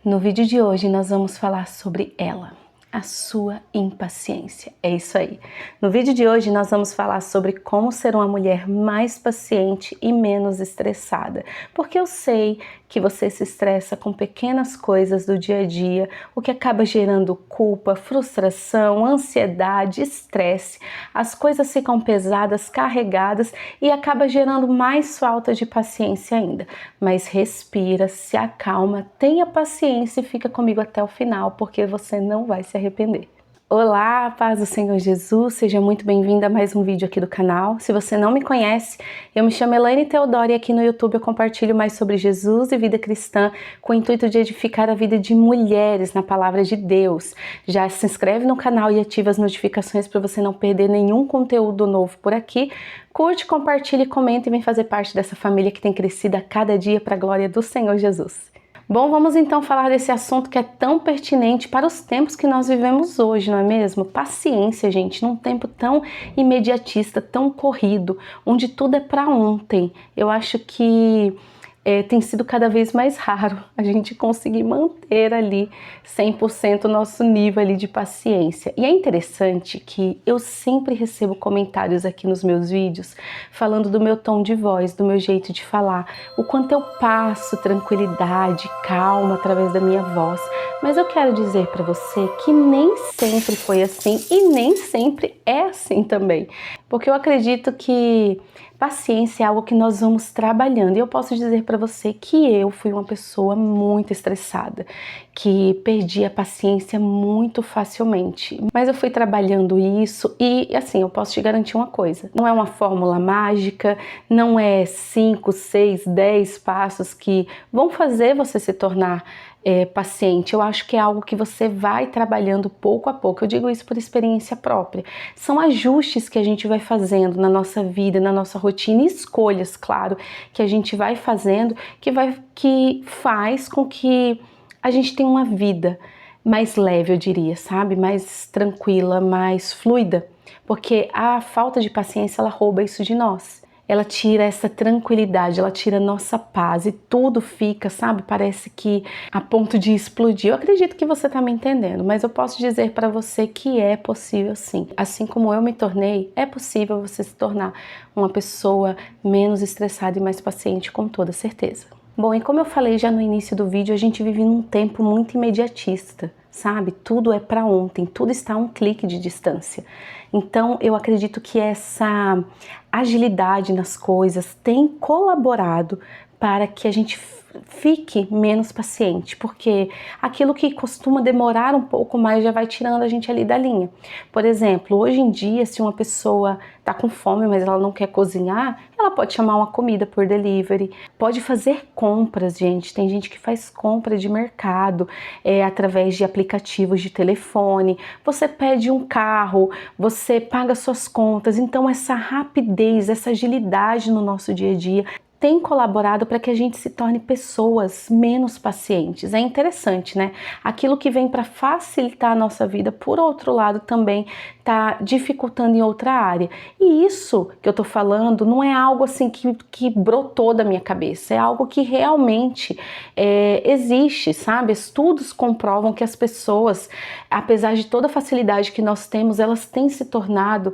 No vídeo de hoje nós vamos falar sobre ela, a sua impaciência. É isso aí. No vídeo de hoje nós vamos falar sobre como ser uma mulher mais paciente e menos estressada. Porque eu sei que você se estressa com pequenas coisas do dia a dia, o que acaba gerando culpa, frustração, ansiedade, estresse. As coisas ficam pesadas, carregadas e acaba gerando mais falta de paciência ainda. Mas respira, se acalma, tenha paciência e fica comigo até o final, porque você não vai se arrepender. Olá, paz do Senhor Jesus, seja muito bem-vinda a mais um vídeo aqui do canal. Se você não me conhece, eu me chamo Elaine Teodoro e aqui no YouTube eu compartilho mais sobre Jesus e vida cristã com o intuito de edificar a vida de mulheres na palavra de Deus. Já se inscreve no canal e ativa as notificações para você não perder nenhum conteúdo novo por aqui. Curte, compartilhe, comenta e vem fazer parte dessa família que tem crescido a cada dia para a glória do Senhor Jesus. Bom, vamos então falar desse assunto que é tão pertinente para os tempos que nós vivemos hoje, não é mesmo? Paciência, gente, num tempo tão imediatista, tão corrido, onde tudo é para ontem. Eu acho que tem sido cada vez mais raro a gente conseguir manter ali 100% o nosso nível ali de paciência. E é interessante que eu sempre recebo comentários aqui nos meus vídeos falando do meu tom de voz, do meu jeito de falar, o quanto eu passo tranquilidade, calma através da minha voz. Mas eu quero dizer para você que nem sempre foi assim e nem sempre é assim também. Porque eu acredito que paciência é algo que nós vamos trabalhando. E eu posso dizer para você que eu fui uma pessoa muito estressada, que perdi a paciência muito facilmente. Mas eu fui trabalhando isso e, assim, eu posso te garantir uma coisa. Não é uma fórmula mágica, não é 5, 6, 10 passos que vão fazer você se tornar paciente. Eu acho que é algo que você vai trabalhando pouco a pouco. Eu digo isso por experiência própria. São ajustes que a gente vai fazendo na nossa vida, na nossa rotina e escolhas, claro, que a gente vai fazendo, que faz com que a gente tenha uma vida mais leve, eu diria, sabe? Mais tranquila, mais fluida. Porque a falta de paciência, ela rouba isso de nós. Ela tira essa tranquilidade, ela tira a nossa paz e tudo fica, sabe? Parece que a ponto de explodir. Eu acredito que você tá me entendendo, mas eu posso dizer para você que é possível sim. Assim como eu me tornei, é possível você se tornar uma pessoa menos estressada e mais paciente, com toda certeza. Bom, e como eu falei já no início do vídeo, a gente vive num tempo muito imediatista, sabe? Tudo é para ontem, tudo está a um clique de distância. Então, eu acredito que essa agilidade nas coisas tem colaborado para que a gente fique menos paciente, porque aquilo que costuma demorar um pouco mais já vai tirando a gente ali da linha. Por exemplo, hoje em dia, se uma pessoa tá com fome, mas ela não quer cozinhar, ela pode chamar uma comida por delivery, pode fazer compras, gente. Tem gente que faz compra de mercado através de aplicativos de telefone. Você pede um carro, você paga suas contas. Então, essa rapidez, essa agilidade no nosso dia a dia tem colaborado para que a gente se torne pessoas menos pacientes. É interessante, né? Aquilo que vem para facilitar a nossa vida, por outro lado, também está dificultando em outra área. E isso que eu tô falando não é algo assim que brotou da minha cabeça, é algo que realmente existe, sabe? Estudos comprovam que as pessoas, apesar de toda a facilidade que nós temos, elas têm se tornado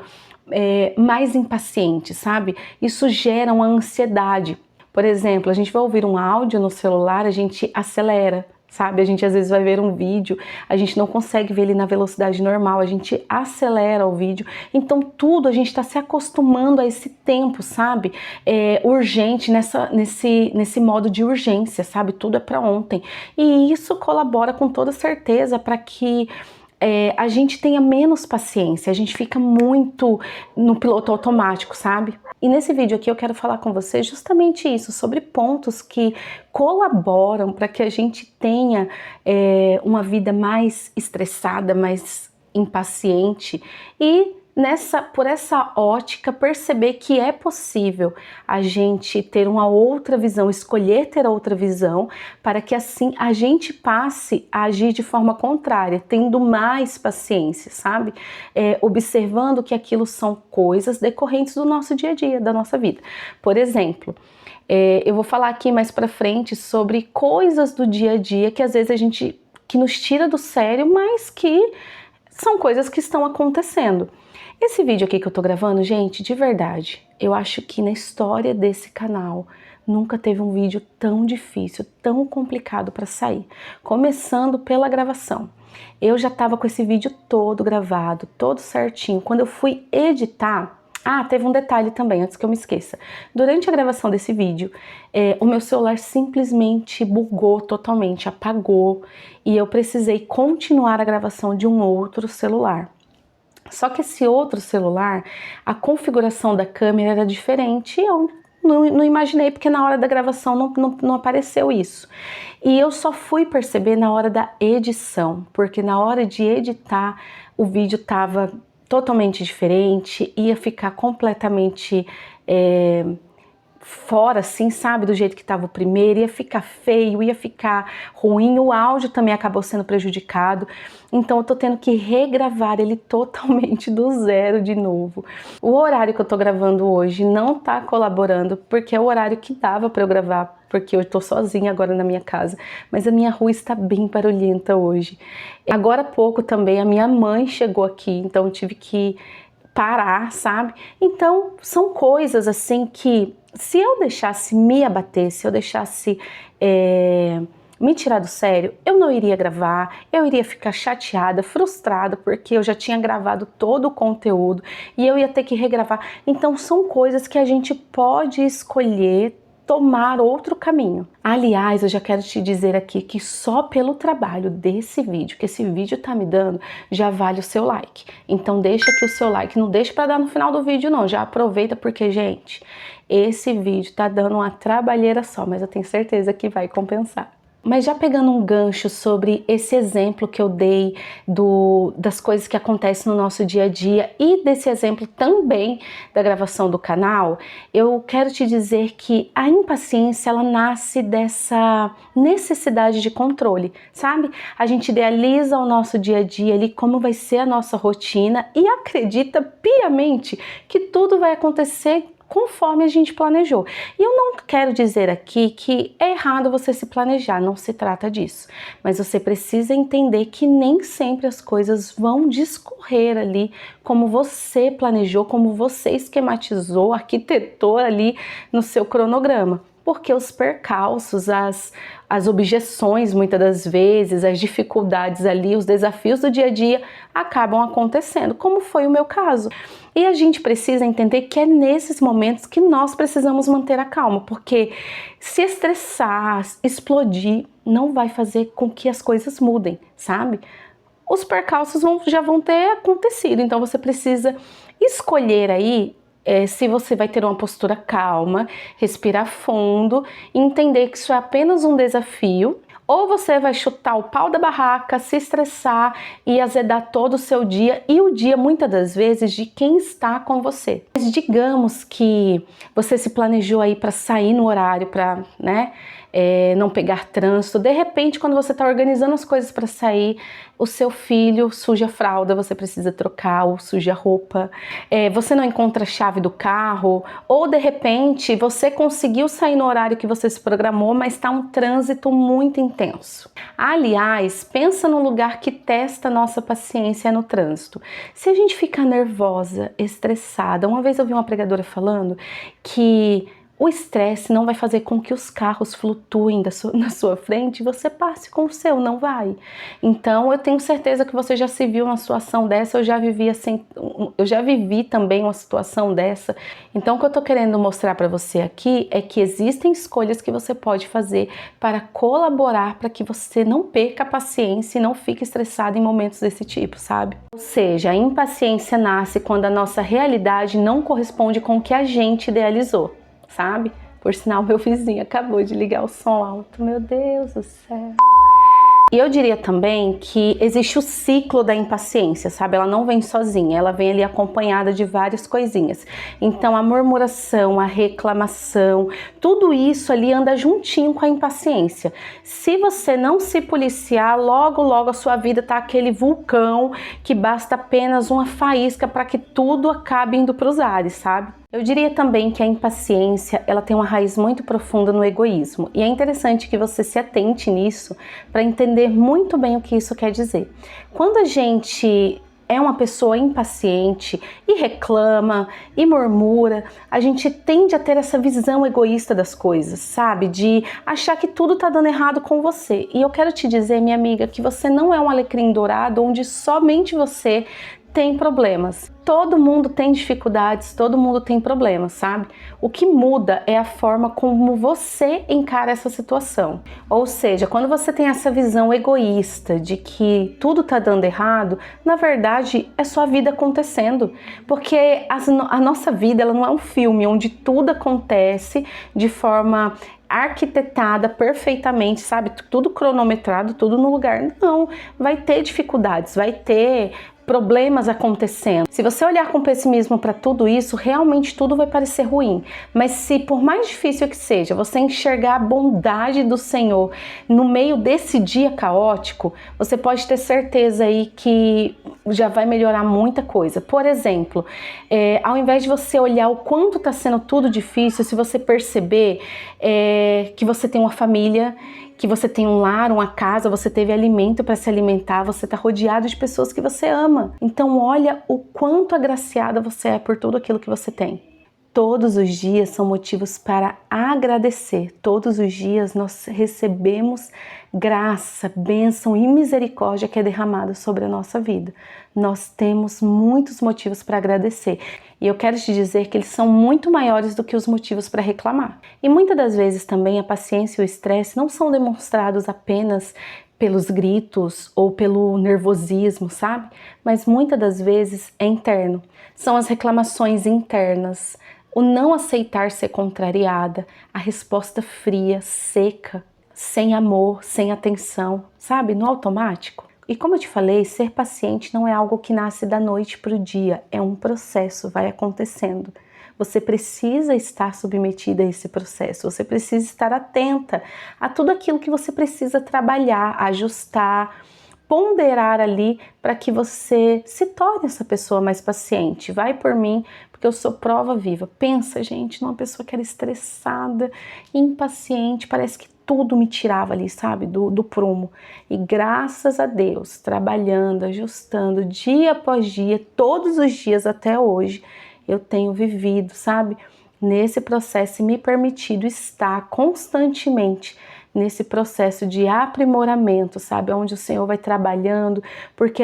mais impaciente, sabe? Isso gera uma ansiedade. Por exemplo, a gente vai ouvir um áudio no celular, a gente acelera, sabe? A gente às vezes vai ver um vídeo, a gente não consegue ver ele na velocidade normal, a gente acelera o vídeo. Então tudo a gente está se acostumando a esse tempo, sabe? Urgente, nesse modo de urgência, sabe? Tudo é para ontem. E isso colabora com toda certeza para que a gente tenha menos paciência, a gente fica muito no piloto automático, sabe? E nesse vídeo aqui eu quero falar com você justamente isso, sobre pontos que colaboram para que a gente tenha uma vida mais estressada, mais impaciente e por essa ótica, perceber que é possível a gente ter uma outra visão, escolher ter outra visão, para que assim a gente passe a agir de forma contrária, tendo mais paciência, sabe? Observando que aquilo são coisas decorrentes do nosso dia a dia, da nossa vida. Por exemplo, Eu vou falar aqui mais pra frente sobre coisas do dia a dia que às vezes que nos tira do sério, mas que são coisas que estão acontecendo. Esse vídeo aqui que eu tô gravando, gente, de verdade, eu acho que na história desse canal nunca teve um vídeo tão difícil, tão complicado para sair. Começando pela gravação. Eu já tava com esse vídeo todo gravado, todo certinho. Quando eu fui editar, teve um detalhe também, antes que eu me esqueça. Durante a gravação desse vídeo, o meu celular simplesmente bugou totalmente, apagou, e eu precisei continuar a gravação de um outro celular. Só que esse outro celular, a configuração da câmera era diferente e eu não imaginei, porque na hora da gravação não apareceu isso. E eu só fui perceber na hora da edição, porque na hora de editar o vídeo estava totalmente diferente, ia ficar completamente fora, assim, sabe, do jeito que estava o primeiro, ia ficar feio, ia ficar ruim, o áudio também acabou sendo prejudicado, então eu tô tendo que regravar ele totalmente do zero de novo. O horário que eu tô gravando hoje não tá colaborando, porque é o horário que dava para eu gravar, porque eu tô sozinha agora na minha casa, mas a minha rua está bem barulhenta hoje. Agora há pouco também a minha mãe chegou aqui, então eu tive que parar, sabe? Então são coisas assim que se eu deixasse me abater, se eu deixasse me tirar do sério, eu não iria gravar, eu iria ficar chateada, frustrada, porque eu já tinha gravado todo o conteúdo e eu ia ter que regravar. Então são coisas que a gente pode escolher tomar outro caminho. Aliás, eu já quero te dizer aqui que só pelo trabalho desse vídeo, que esse vídeo tá me dando, já vale o seu like. Então deixa aqui o seu like, não deixa para dar no final do vídeo não, já aproveita porque, gente, esse vídeo tá dando uma trabalheira só, mas eu tenho certeza que vai compensar. Mas já pegando um gancho sobre esse exemplo que eu dei das coisas que acontecem no nosso dia a dia e desse exemplo também da gravação do canal, eu quero te dizer que a impaciência, ela nasce dessa necessidade de controle, sabe? A gente idealiza o nosso dia a dia ali, como vai ser a nossa rotina e acredita piamente que tudo vai acontecer conforme a gente planejou. E eu não quero dizer aqui que é errado você se planejar, não se trata disso. Mas você precisa entender que nem sempre as coisas vão discorrer ali como você planejou, como você esquematizou, arquitetou ali no seu cronograma. Porque os percalços, as objeções muitas das vezes, as dificuldades ali, os desafios do dia a dia acabam acontecendo, como foi o meu caso. E a gente precisa entender que é nesses momentos que nós precisamos manter a calma, porque se estressar, explodir, não vai fazer com que as coisas mudem, sabe? Os percalços já vão ter acontecido, então você precisa escolher aí se você vai ter uma postura calma, respirar fundo, entender que isso é apenas um desafio, ou você vai chutar o pau da barraca, se estressar e azedar todo o seu dia e o dia, muitas das vezes, de quem está com você. Mas digamos que você se planejou aí para sair no horário, para, né, não pegar trânsito. De repente, quando você está organizando as coisas para sair, o seu filho suja a fralda, você precisa trocar, ou suja a roupa, você não encontra a chave do carro, ou de repente você conseguiu sair no horário que você se programou, mas está um trânsito muito intenso. Aliás, pensa num lugar que testa a nossa paciência no trânsito. Se a gente ficar nervosa, estressada, uma vez eu vi uma pregadora falando que o estresse não vai fazer com que os carros flutuem na sua frente e você passe com o seu, não vai. Então eu tenho certeza que você já se viu numa situação dessa, eu já vivi também uma situação dessa. Então o que eu tô querendo mostrar para você aqui é que existem escolhas que você pode fazer para colaborar para que você não perca a paciência e não fique estressado em momentos desse tipo, sabe? Ou seja, a impaciência nasce quando a nossa realidade não corresponde com o que a gente idealizou, sabe? Por sinal, meu vizinho acabou de ligar o som alto. Meu Deus do céu. E eu diria também que existe o ciclo da impaciência, sabe? Ela não vem sozinha, ela vem ali acompanhada de várias coisinhas. Então a murmuração, a reclamação, tudo isso ali anda juntinho com a impaciência. Se você não se policiar, logo a sua vida tá aquele vulcão que basta apenas uma faísca para que tudo acabe indo para os ares, sabe? Eu diria também que a impaciência, ela tem uma raiz muito profunda no egoísmo, e é interessante que você se atente nisso para entender muito bem o que isso quer dizer. Quando a gente é uma pessoa impaciente e reclama e murmura, a gente tende a ter essa visão egoísta das coisas, sabe? De achar que tudo tá dando errado com você. E eu quero te dizer, minha amiga, que você não é um alecrim dourado onde somente você tem problemas. Todo mundo tem dificuldades, todo mundo tem problemas, sabe? O que muda é a forma como você encara essa situação. Ou seja, quando você tem essa visão egoísta de que tudo tá dando errado, na verdade é sua vida acontecendo. Porque a nossa vida, ela não é um filme onde tudo acontece de forma arquitetada perfeitamente, sabe? Tudo cronometrado, tudo no lugar. Não, vai ter dificuldades, vai ter problemas acontecendo. Se você olhar com pessimismo para tudo isso, realmente tudo vai parecer ruim. Mas se por mais difícil que seja, você enxergar a bondade do Senhor no meio desse dia caótico, você pode ter certeza aí que já vai melhorar muita coisa. Por exemplo, ao invés de você olhar o quanto está sendo tudo difícil, se você perceber que você tem uma família, que você tem um lar, uma casa, você teve alimento para se alimentar, você está rodeado de pessoas que você ama. Então olha o quanto agraciada você é por tudo aquilo que você tem. Todos os dias são motivos para agradecer. Todos os dias nós recebemos graça, bênção e misericórdia que é derramada sobre a nossa vida. Nós temos muitos motivos para agradecer. E eu quero te dizer que eles são muito maiores do que os motivos para reclamar. E muitas das vezes também a paciência e o estresse não são demonstrados apenas pelos gritos ou pelo nervosismo, sabe? Mas muitas das vezes é interno. São as reclamações internas, o não aceitar ser contrariada, a resposta fria, seca, sem amor, sem atenção, sabe? No automático. E como eu te falei, ser paciente não é algo que nasce da noite para o dia, é um processo, vai acontecendo. Você precisa estar submetida a esse processo, você precisa estar atenta a tudo aquilo que você precisa trabalhar, ajustar, ponderar ali para que você se torne essa pessoa mais paciente. Vai por mim, porque eu sou prova viva. Pensa, gente, numa pessoa que era estressada, impaciente, parece que tudo me tirava ali, sabe, do prumo. E graças a Deus, trabalhando, ajustando, dia após dia, todos os dias até hoje, eu tenho vivido, sabe, nesse processo e me permitido estar constantemente nesse processo de aprimoramento, sabe, onde o Senhor vai trabalhando, porque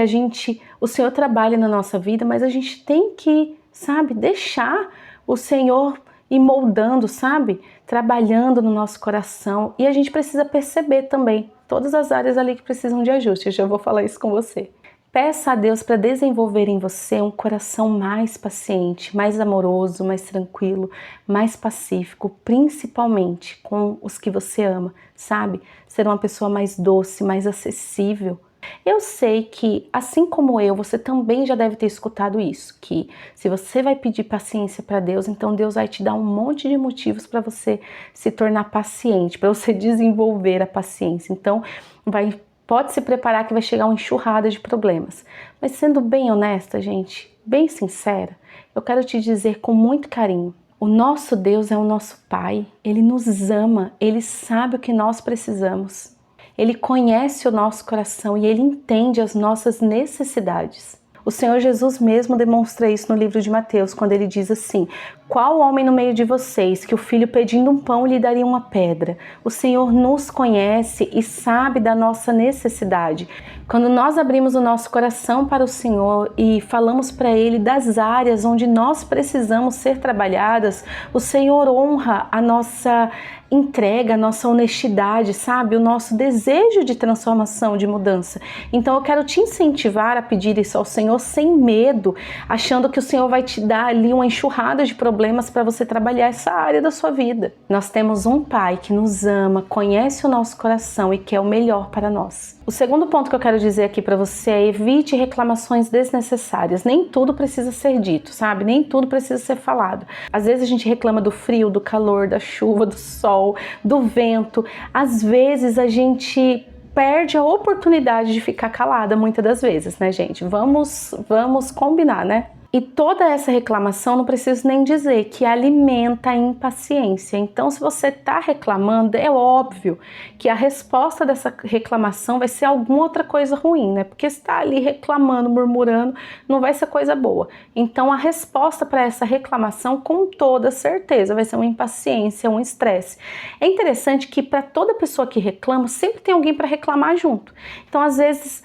o Senhor trabalha na nossa vida, mas a gente tem que, sabe, deixar o Senhor ir moldando, sabe, trabalhando no nosso coração, e a gente precisa perceber também todas as áreas ali que precisam de ajuste. Eu já vou falar isso com você. Peça a Deus para desenvolver em você um coração mais paciente, mais amoroso, mais tranquilo, mais pacífico, principalmente com os que você ama, sabe? Ser uma pessoa mais doce, mais acessível. Eu sei que, assim como eu, você também já deve ter escutado isso, que se você vai pedir paciência para Deus, então Deus vai te dar um monte de motivos para você se tornar paciente, para você desenvolver a paciência. Então, pode se preparar que vai chegar uma enxurrada de problemas. Mas sendo bem honesta, gente, bem sincera, eu quero te dizer com muito carinho, o nosso Deus é o nosso Pai, Ele nos ama, Ele sabe o que nós precisamos. Ele conhece o nosso coração e Ele entende as nossas necessidades. O Senhor Jesus mesmo demonstra isso no livro de Mateus, quando Ele diz assim: qual homem no meio de vocês que o filho pedindo um pão lhe daria uma pedra? O Senhor nos conhece e sabe da nossa necessidade. Quando nós abrimos o nosso coração para o Senhor e falamos para Ele das áreas onde nós precisamos ser trabalhadas, o Senhor honra a nossa entrega, a nossa honestidade, sabe? O nosso desejo de transformação, de mudança. Então eu quero te incentivar a pedir isso ao Senhor sem medo, achando que o Senhor vai te dar ali uma enxurrada de problemas para você trabalhar essa área da sua vida. Nós temos um Pai que nos ama, conhece o nosso coração e quer o melhor para nós. O segundo ponto que eu quero dizer aqui para você é: evite reclamações desnecessárias. Nem tudo precisa ser dito, sabe? Nem tudo precisa ser falado. Às vezes a gente reclama do frio, do calor, da chuva, do sol, do vento. Às vezes a gente perde a oportunidade de ficar calada muitas das vezes, né, gente? Vamos combinar, né? E toda essa reclamação, não preciso nem dizer, que alimenta a impaciência. Então, se você está reclamando, é óbvio que a resposta dessa reclamação vai ser alguma outra coisa ruim, né? Porque se está ali reclamando, murmurando, não vai ser coisa boa. Então, a resposta para essa reclamação, com toda certeza, vai ser uma impaciência, um estresse. É interessante que para toda pessoa que reclama, sempre tem alguém para reclamar junto. Então, às vezes,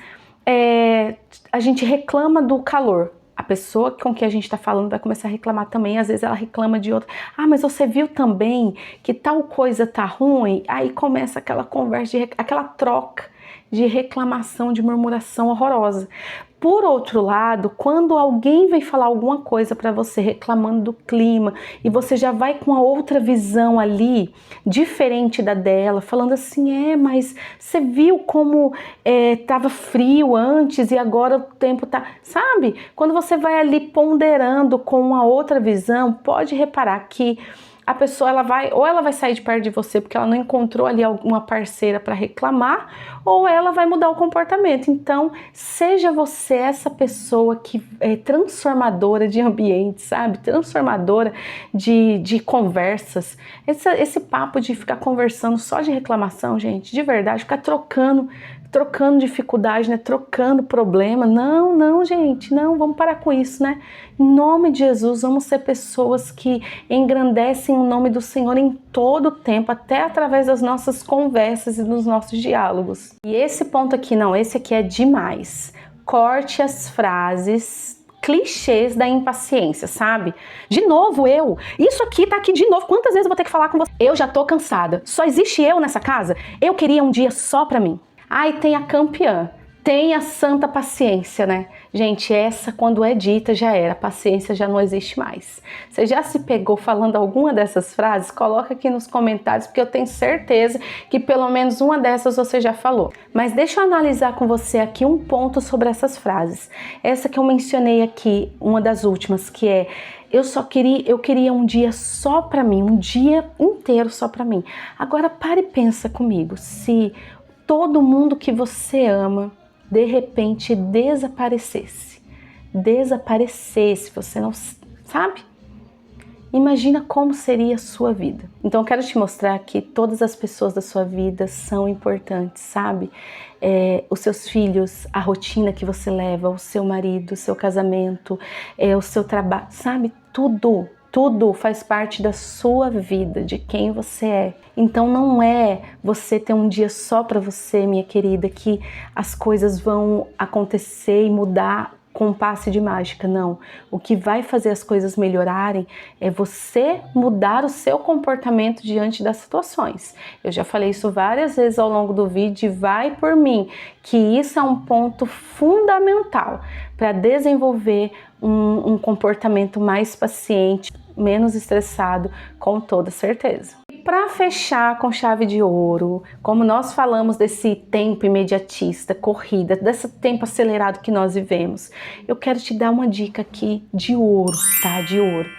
a gente reclama do calor. A pessoa com que a gente está falando vai começar a reclamar também, às vezes ela reclama de outra. Ah, mas você viu também que tal coisa tá ruim? Aí começa aquela conversa, aquela troca de reclamação, de murmuração horrorosa. Por outro lado, quando alguém vem falar alguma coisa para você reclamando do clima e você já vai com a outra visão ali, diferente da dela, falando assim, mas você viu como tava frio antes e agora o tempo tá, sabe? Quando você vai ali ponderando com uma outra visão, pode reparar que a pessoa ela vai sair de perto de você porque ela não encontrou ali alguma parceira para reclamar, ou ela vai mudar o comportamento. Então, seja você essa pessoa que é transformadora de ambiente, sabe? Transformadora de conversas. Esse papo de ficar conversando só de reclamação, gente, de verdade, ficar trocando dificuldade, né? Trocando problema. Não, gente, não, vamos parar com isso, né? Em nome de Jesus, vamos ser pessoas que engrandecem o nome do Senhor em todo o tempo, até através das nossas conversas e dos nossos diálogos. E esse ponto aqui, não, esse aqui é demais. Corte as frases clichês da impaciência, sabe? De novo isso aqui tá aqui de novo, quantas vezes eu vou ter que falar com você? Eu já tô cansada, só existe eu nessa casa? Eu queria um dia só pra mim. Ai, tem a campeã, tem a santa paciência, né? Gente, essa quando é dita já era, a paciência já não existe mais. Você já se pegou falando alguma dessas frases? Coloca aqui nos comentários, porque eu tenho certeza que pelo menos uma dessas você já falou. Mas deixa eu analisar com você aqui um ponto sobre essas frases. Essa que eu mencionei aqui, uma das últimas, que é: eu queria um dia só pra mim, um dia inteiro só pra mim. Agora pare e pensa comigo, se todo mundo que você ama, de repente desaparecesse, você não sabe? Imagina como seria a sua vida. Então eu quero te mostrar que todas as pessoas da sua vida são importantes, sabe? Os seus filhos, a rotina que você leva, o seu marido, o seu casamento, o seu trabalho, sabe? Tudo faz parte da sua vida, de quem você é. Então não é você ter um dia só para você, minha querida, que as coisas vão acontecer e mudar com um passe de mágica, não. O que vai fazer as coisas melhorarem é você mudar o seu comportamento diante das situações. Eu já falei isso várias vezes ao longo do vídeo, vai por mim, que isso é um ponto fundamental para desenvolver um comportamento mais paciente, menos estressado, com toda certeza. E para fechar com chave de ouro, como nós falamos desse tempo imediatista, corrida, desse tempo acelerado que nós vivemos, eu quero te dar uma dica aqui de ouro, tá? De ouro.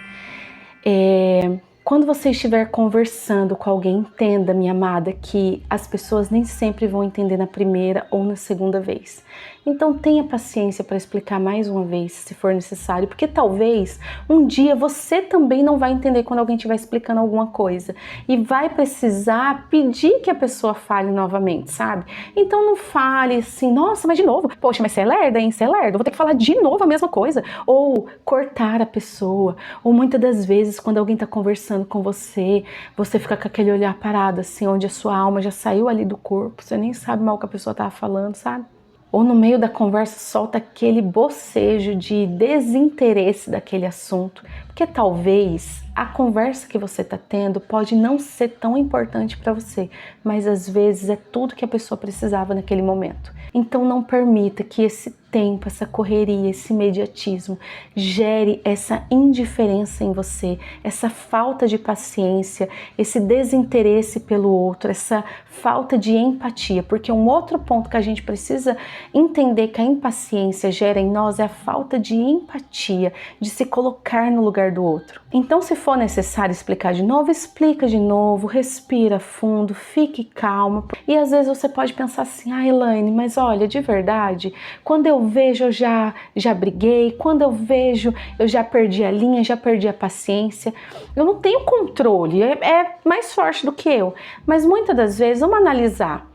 Quando você estiver conversando com alguém, entenda, minha amada, que as pessoas nem sempre vão entender na primeira ou na segunda vez. Então tenha paciência para explicar mais uma vez, se for necessário, porque talvez um dia você também não vai entender quando alguém estiver explicando alguma coisa e vai precisar pedir que a pessoa fale novamente, sabe? Então não fale assim, nossa, mas de novo, poxa, mas você é lerda, hein? Você é lerda, vou ter que falar de novo a mesma coisa. Ou cortar a pessoa, ou muitas das vezes quando alguém está conversando com você, você fica com aquele olhar parado assim, onde a sua alma já saiu ali do corpo, você nem sabe mal o que a pessoa estava falando, sabe? Ou no meio da conversa solta aquele bocejo de desinteresse daquele assunto, porque talvez a conversa que você está tendo pode não ser tão importante para você, mas às vezes é tudo que a pessoa precisava naquele momento. Então não permita que esse tempo, essa correria, esse imediatismo gere essa indiferença em você, essa falta de paciência, esse desinteresse pelo outro, essa falta de empatia, porque um outro ponto que a gente precisa entender que a impaciência gera em nós é a falta de empatia, de se colocar no lugar do outro. Então, se for necessário explicar de novo, explica de novo, respira fundo, fique calma. E às vezes você pode pensar assim, Elaine, mas olha, de verdade, quando eu eu vejo, eu já briguei. Quando eu vejo, eu já perdi a linha, já perdi a paciência. Eu não tenho controle, é mais forte do que eu. Mas muitas das vezes, vamos analisar.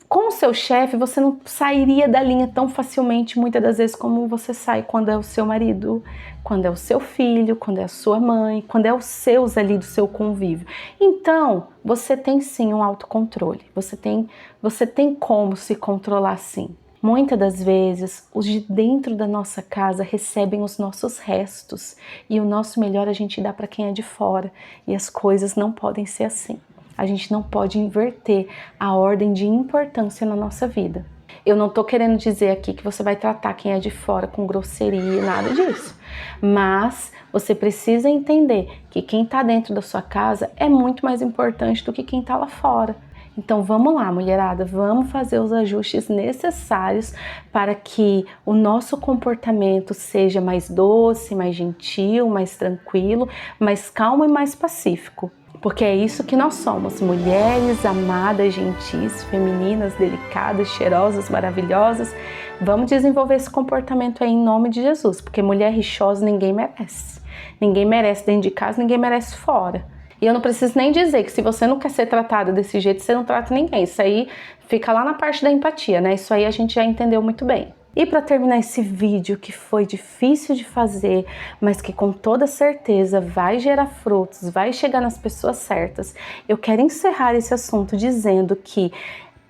Com o seu chefe, você não sairia da linha tão facilmente, muitas das vezes, como você sai quando é o seu marido, quando é o seu filho, quando é a sua mãe, quando é os seus ali do seu convívio. Então, você tem sim um autocontrole, você tem como se controlar sim. Muitas das vezes, os de dentro da nossa casa recebem os nossos restos e o nosso melhor a gente dá para quem é de fora, e as coisas não podem ser assim. A gente não pode inverter a ordem de importância na nossa vida. Eu não tô querendo dizer aqui que você vai tratar quem é de fora com grosseria, nada disso. Mas você precisa entender que quem tá dentro da sua casa é muito mais importante do que quem tá lá fora. Então vamos lá, mulherada, vamos fazer os ajustes necessários para que o nosso comportamento seja mais doce, mais gentil, mais tranquilo, mais calmo e mais pacífico. Porque é isso que nós somos, mulheres amadas, gentis, femininas, delicadas, cheirosas, maravilhosas. Vamos desenvolver esse comportamento aí em nome de Jesus, porque mulher rixosa ninguém merece. Ninguém merece dentro de casa, ninguém merece fora. E eu não preciso nem dizer que se você não quer ser tratada desse jeito, você não trata ninguém. Isso aí fica lá na parte da empatia, né? Isso aí a gente já entendeu muito bem. E para terminar esse vídeo que foi difícil de fazer, mas que com toda certeza vai gerar frutos, vai chegar nas pessoas certas, eu quero encerrar esse assunto dizendo que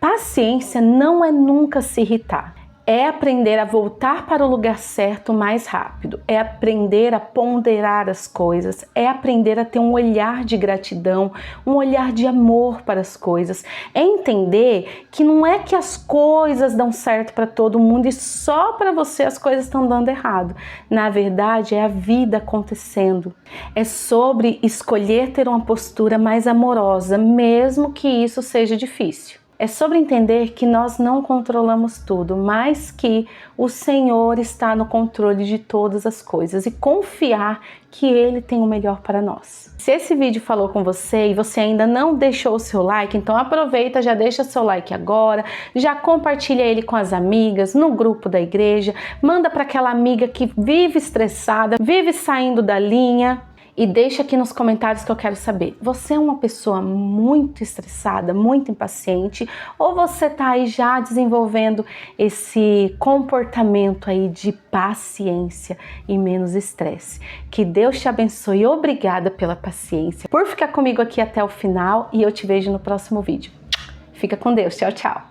paciência não é nunca se irritar. É aprender a voltar para o lugar certo mais rápido, é aprender a ponderar as coisas, é aprender a ter um olhar de gratidão, um olhar de amor para as coisas, é entender que não é que as coisas dão certo para todo mundo e só para você as coisas estão dando errado. Na verdade, é a vida acontecendo. É sobre escolher ter uma postura mais amorosa, mesmo que isso seja difícil. É sobre entender que nós não controlamos tudo, mas que o Senhor está no controle de todas as coisas e confiar que Ele tem o melhor para nós. Se esse vídeo falou com você e você ainda não deixou o seu like, então aproveita, já deixa seu like agora, já compartilha ele com as amigas, no grupo da igreja, manda para aquela amiga que vive estressada, vive saindo da linha. E deixa aqui nos comentários que eu quero saber, você é uma pessoa muito estressada, muito impaciente, ou você tá aí já desenvolvendo esse comportamento aí de paciência e menos estresse? Que Deus te abençoe, obrigada pela paciência, por ficar comigo aqui até o final e eu te vejo no próximo vídeo. Fica com Deus, tchau, tchau!